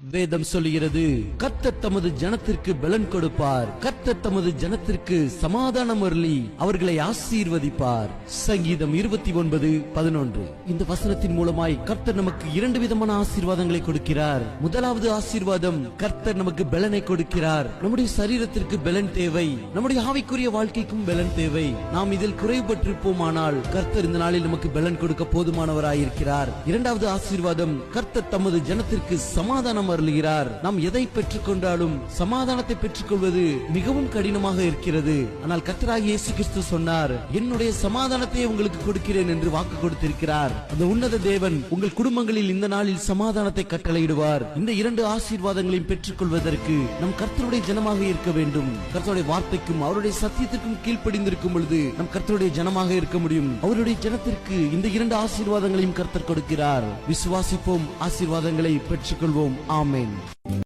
வேதம் சொல்லுகிறது, கர்த்தர் தமது ஜனத்திற்கு பலன் கொடுப்பார், கர்த்தர் தமது ஜனத்திற்கு சமாதானம் அருளி அவர்களை ஆசீர்வதிப்பார். சங்கீதம் 29:11. இந்த வசனத்தின் மூலமாய் கர்த்தர் நமக்கு 2 விதமான ஆசீர்வாதங்களை கொடுக்கிறார். முதலாவது ஆசீர்வாதம், கர்த்தர் நமக்கு பலனை கொடுக்கிறார். நம்முடைய சரீரத்திற்கு பலன் தேவை, நம்முடைய ஆவிக்குரிய வாழ்க்கைக்கும் பலன் தேவை. நாம் இதில் குறைபட்டிருப்போமானால் கர்த்தர் இந்த நாளில் நமக்கு பலன் கொடுக்க போதுமானவராயிருக்கிறார். இரண்டாவது ஆசீர்வாதம், கர்த்தர் தமது ஜனத்திற்கு சமாதானம் அருளுகிறார். நாம் எதை பெற்றுக் கொண்டாலும் சமாதானத்தை பெற்றுக் கொள்வது மிகவும் கடினமாக இருக்கிறது. ஆனால் கர்த்தராகிய இயேசு கிறிஸ்து சொன்னார், என்னுடைய சமாதானத்தை உங்களுக்கு கொடுக்கிறேன் என்று வாக்கு கொடுத்திருக்கிறார். அந்த உன்னத தேவன் உங்கள் குடும்பங்களில் இந்த நாளில் சமாதானத்தை கட்டளையிடுவார். இந்த 2 ஆசீர்வாதங்களையும் பெற்றுக் கொள்வதற்கு நம் கர்த்தருடைய ஜனமாக இருக்க வேண்டும். கர்த்தருடைய வார்த்தைக்கும் அவருடைய சத்தியத்திற்கும் கீழ்ப்படிந்திருக்கும் பொழுது நம் கர்த்தருடைய ஜனமாக இருக்க முடியும். அவருடைய ஜனத்திற்கு இந்த 2 ஆசீர்வாதங்களையும் கர்த்தர் கொடுக்கிறார். விசுவாசிப்போம், ஆசீர்வாதங்களை பெற்றுக்கொள்வோம். ஆமென்.